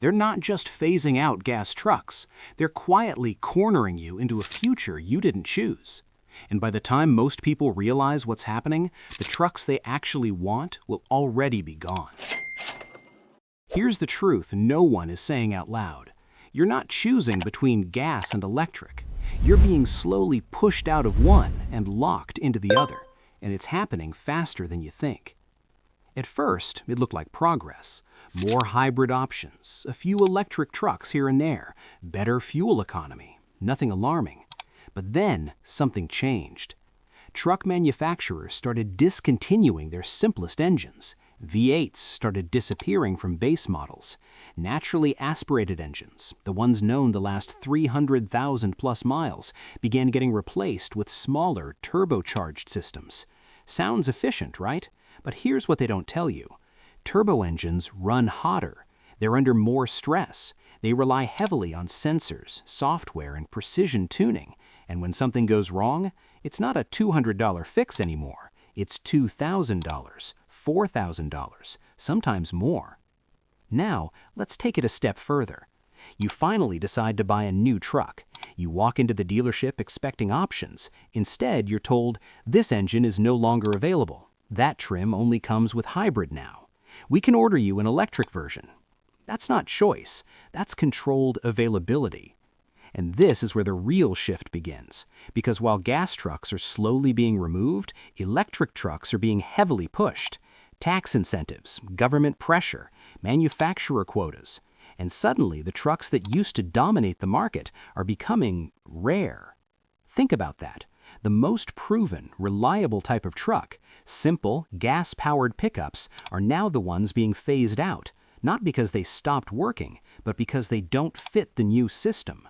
They're not just phasing out gas trucks, they're quietly cornering you into a future you didn't choose. And by the time most people realize what's happening, the trucks they actually want will already be gone. Here's the truth no one is saying out loud. You're not choosing between gas and electric. You're being slowly pushed out of one and locked into the other, and it's happening faster than you think. At first, it looked like progress. More hybrid options, a few electric trucks here and there, better fuel economy, nothing alarming. But then something changed. Truck manufacturers started discontinuing their simplest engines. V8s started disappearing from base models. Naturally aspirated engines, the ones known to last 300,000 plus miles, began getting replaced with smaller, turbocharged systems. Sounds efficient, right? But here's what they don't tell you. Turbo engines run hotter. They're under more stress. They rely heavily on sensors, software, and precision tuning. And when something goes wrong, it's not a $200 fix anymore. It's $2,000, $4,000, sometimes more. Now, let's take it a step further. You finally decide to buy a new truck. You walk into the dealership expecting options. Instead, you're told, this engine is no longer available. That trim only comes with hybrid now. We can order you an electric version. That's not choice. That's controlled availability. And this is where the real shift begins. Because while gas trucks are slowly being removed, electric trucks are being heavily pushed. Tax incentives, government pressure, manufacturer quotas. And suddenly, the trucks that used to dominate the market are becoming rare. Think about that. The most proven, reliable type of truck, simple, gas-powered pickups, are now the ones being phased out, not because they stopped working, but because they don't fit the new system.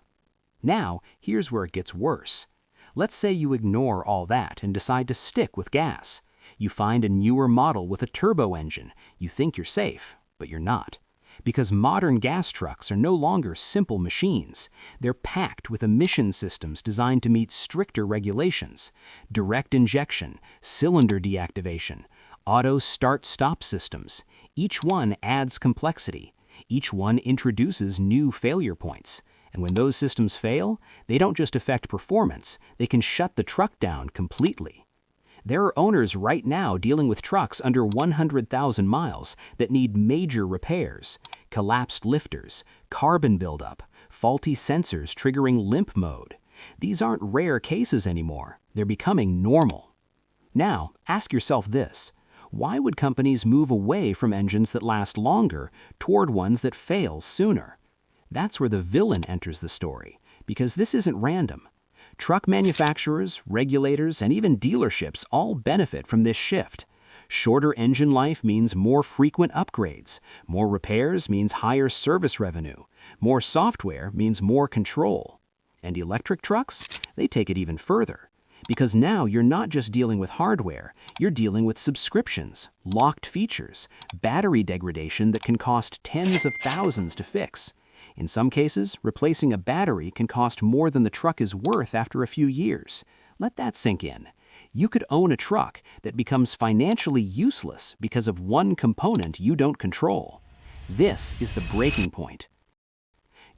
Now, here's where it gets worse. Let's say you ignore all that and decide to stick with gas. You find a newer model with a turbo engine. You think you're safe, but you're not. Because modern gas trucks are no longer simple machines. They're packed with emission systems designed to meet stricter regulations. Direct injection, cylinder deactivation, auto start-stop systems. Each one adds complexity. Each one introduces new failure points. And when those systems fail, they don't just affect performance, they can shut the truck down completely. There are owners right now dealing with trucks under 100,000 miles that need major repairs, collapsed lifters, carbon buildup, faulty sensors triggering limp mode. These aren't rare cases anymore. They're becoming normal. Now, ask yourself this. Why would companies move away from engines that last longer toward ones that fail sooner? That's where the villain enters the story, because this isn't random. Truck manufacturers, regulators, and even dealerships all benefit from this shift. Shorter engine life means more frequent upgrades. More repairs means higher service revenue. More software means more control. And electric trucks? They take it even further. Because now you're not just dealing with hardware, you're dealing with subscriptions, locked features, battery degradation that can cost tens of thousands to fix. In some cases, replacing a battery can cost more than the truck is worth after a few years. Let that sink in. You could own a truck that becomes financially useless because of one component you don't control. This is the breaking point.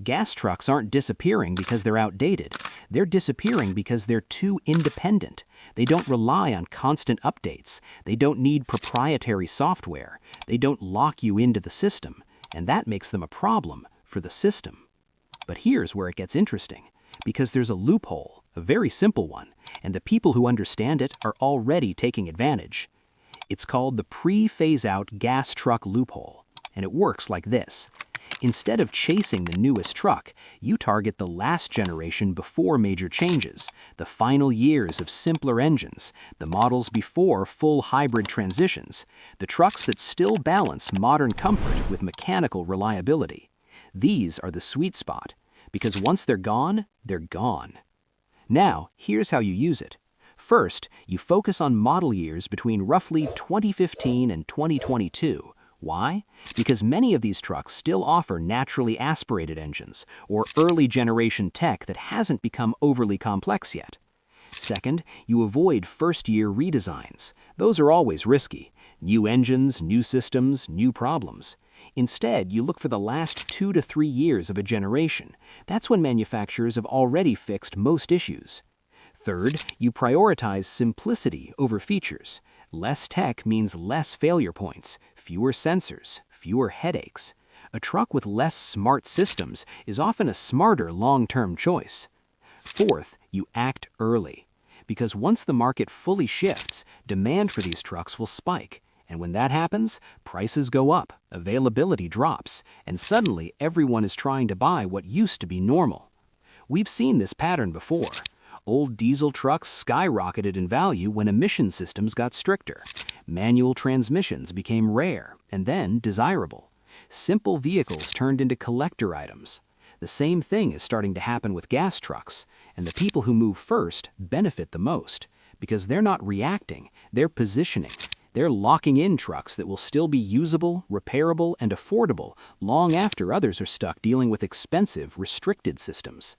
Gas trucks aren't disappearing because they're outdated. They're disappearing because they're too independent. They don't rely on constant updates. They don't need proprietary software. They don't lock you into the system. And that makes them a problem for the system. But here's where it gets interesting, because there's a loophole, a very simple one, and the people who understand it are already taking advantage. It's called the pre-phase-out gas truck loophole, and it works like this. Instead of chasing the newest truck, you target the last generation before major changes, the final years of simpler engines, the models before full hybrid transitions, the trucks that still balance modern comfort with mechanical reliability. These are the sweet spot, because once they're gone, they're gone. Now, here's how you use it. First, you focus on model years between roughly 2015 and 2022. Why? Because many of these trucks still offer naturally aspirated engines or early generation tech that hasn't become overly complex yet. Second, you avoid first-year redesigns. Those are always risky. New engines, new systems, new problems. Instead, you look for the last 2 to 3 years of a generation. That's when manufacturers have already fixed most issues. Third, you prioritize simplicity over features. Less tech means less failure points, fewer sensors, fewer headaches. A truck with less smart systems is often a smarter long-term choice. Fourth, you act early. Because once the market fully shifts, demand for these trucks will spike. And when that happens, prices go up, availability drops, and suddenly everyone is trying to buy what used to be normal. We've seen this pattern before. Old diesel trucks skyrocketed in value when emission systems got stricter. Manual transmissions became rare and then desirable. Simple vehicles turned into collector items. The same thing is starting to happen with gas trucks, and the people who move first benefit the most, because they're not reacting, they're positioning. They're locking in trucks that will still be usable, repairable, and affordable long after others are stuck dealing with expensive, restricted systems.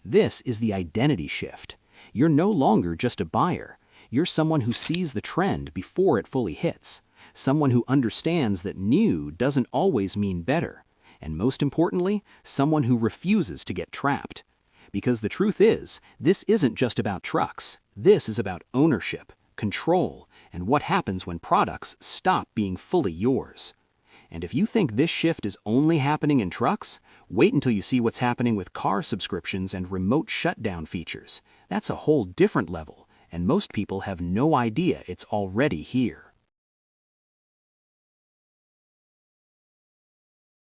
This is the identity shift. You're no longer just a buyer. You're someone who sees the trend before it fully hits. Someone who understands that new doesn't always mean better. And most importantly, someone who refuses to get trapped. Because the truth is, this isn't just about trucks. This is about ownership, control, and what happens when products stop being fully yours. And if you think this shift is only happening in trucks, wait until you see what's happening with car subscriptions and remote shutdown features. That's a whole different level, and most people have no idea it's already here.